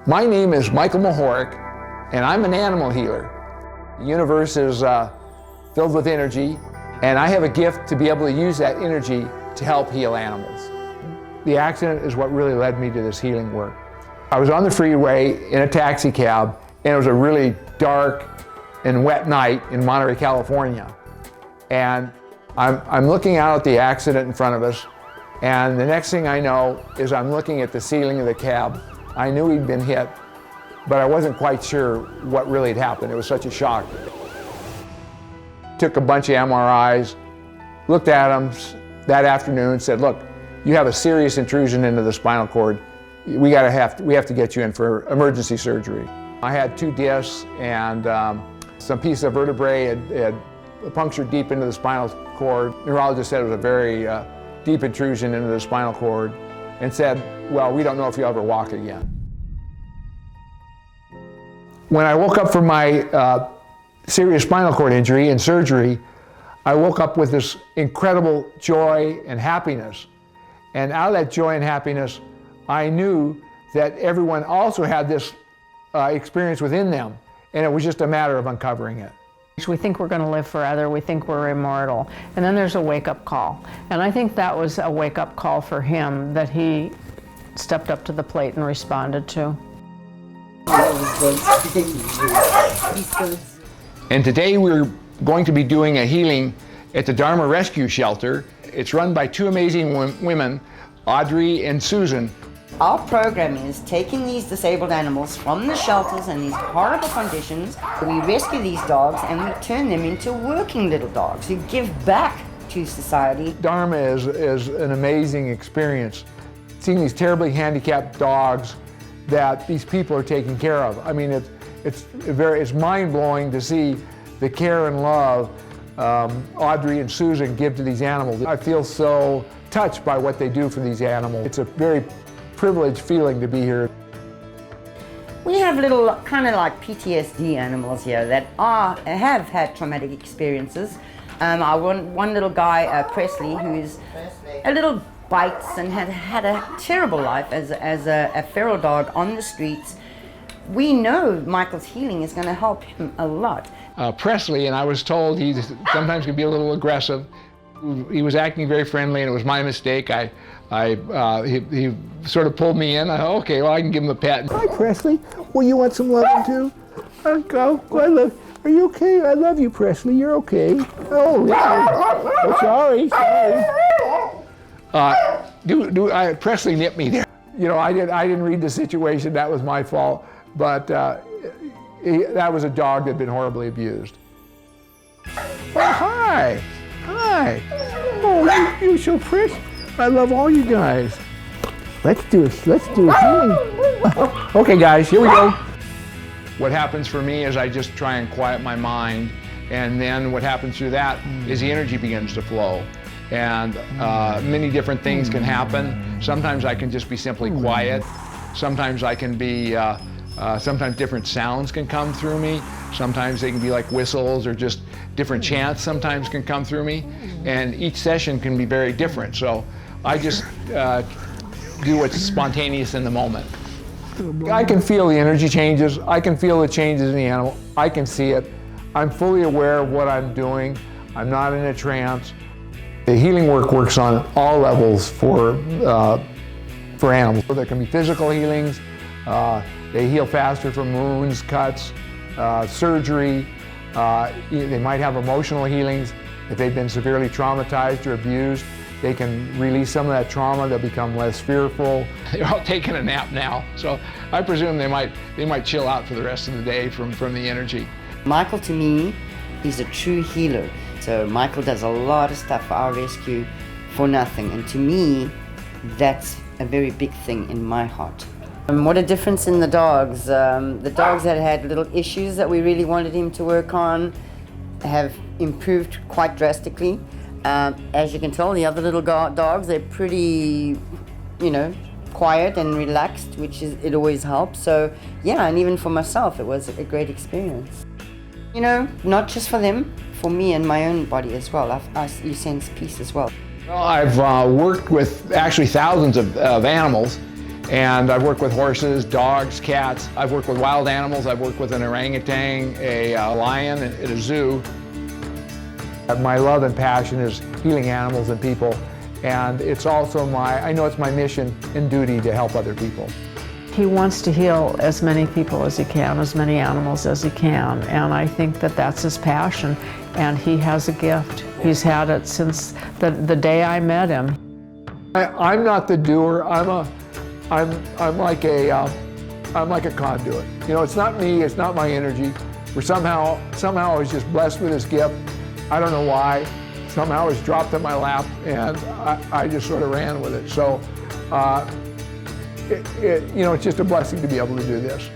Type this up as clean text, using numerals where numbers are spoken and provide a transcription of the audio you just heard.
My name is Michael Mahorick, and I'm an animal healer. The universe is filled with energy, and I have a gift to be able to use that energy to help heal animals. The accident is what really led me to this healing work. I was on the freeway in a taxi cab, and it was a really dark and wet night in Monterey, California. And I'm looking out at the accident in front of us, and the next thing I know is I'm looking at the ceiling of the cab. I knew he'd been hit, but I wasn't quite sure what really had happened. It was such a shock. Took a bunch of MRIs, looked at him that afternoon and said, look, you have a serious intrusion into the spinal cord. We have to get you in for emergency surgery. I had 2 discs and some piece of vertebrae had punctured deep into the spinal cord. The neurologist said it was a very deep intrusion into the spinal cord and said, well, we don't know if you'll ever walk again. When I woke up from my serious spinal cord injury and surgery, I woke up with this incredible joy and happiness. And out of that joy and happiness, I knew that everyone also had this experience within them, and it was just a matter of uncovering it. We think we're going to live forever, we think we're immortal, and then there's a wake-up call. And I think that was a wake-up call for him that he stepped up to the plate and responded to. And today we're going to be doing a healing at the Dharma Rescue Shelter. It's run by 2 amazing women, Audrey and Susan. Our program is taking these disabled animals from the shelters and these horrible conditions. We rescue these dogs and we turn them into working little dogs who give back to society. Dharma is an amazing experience. Seeing these terribly handicapped dogs that these people are taking care of. I mean, it's mind-blowing to see the care and love Audrey and Susan give to these animals. I feel so touched by what they do for these animals. It's a very privileged feeling to be here. We have little kind of like PTSD animals here that have had traumatic experiences. One little guy, Presley, who is a little bites and had a terrible life as a feral dog on the streets. We know Michael's healing is going to help him a lot. Presley, and I was told he sometimes can be a little aggressive. He was acting very friendly, and it was my mistake. He sort of pulled me in. I thought, okay, well, I can give him a pet. Hi, Presley. Well, you want some loving too? Go. Are you okay? I love you, Presley. You're okay. Oh, sorry. Presley nipped me there. You know, I didn't read the situation. That was my fault. But that was a dog that had been horribly abused. Oh, hi. Oh, you're so pretty. I love all you guys. Let's do a healing. Okay, guys, here we go. What happens for me is I just try and quiet my mind, and then what happens through that is the energy begins to flow. And many different things can happen. Sometimes I can just be simply quiet. Sometimes I can be, sometimes different sounds can come through me. Sometimes they can be like whistles or just different chants sometimes can come through me. And each session can be very different. So I just do what's spontaneous in the moment. I can feel the energy changes. I can feel the changes in the animal. I can see it. I'm fully aware of what I'm doing. I'm not in a trance. The healing work works on all levels for animals. There can be physical healings. They heal faster from wounds, cuts, surgery. They might have emotional healings. If they've been severely traumatized or abused, they can release some of that trauma. They'll become less fearful. They're all taking a nap now, so I presume they might chill out for the rest of the day from the energy. Michael, to me, is a true healer. So Michael does a lot of stuff for our rescue for nothing, and to me, that's a very big thing in my heart. And what a difference in the dogs. The dogs that had little issues that we really wanted him to work on have improved quite drastically. As you can tell, the other little dogs, they're pretty, quiet and relaxed, which it always helps. So yeah, and even for myself, it was a great experience. Not just for them, for me and my own body as well. You sense peace as well. Well, I've worked with actually thousands of animals, And I've worked with horses, dogs, cats. I've worked with wild animals. I've worked with an orangutan, a lion at a zoo. My love and passion is healing animals and people. And it's also I know it's my mission and duty to help other people. He wants to heal as many people as he can, as many animals as he can. And I think that that's his passion. And he has a gift. He's had it since the day I met him. I'm not the doer. I'm like a conduit. You know, it's not me, it's not my energy. Somehow I was just blessed with this gift. I don't know why. Somehow it was dropped in my lap and I just sort of ran with it. So, you know, it's just a blessing to be able to do this.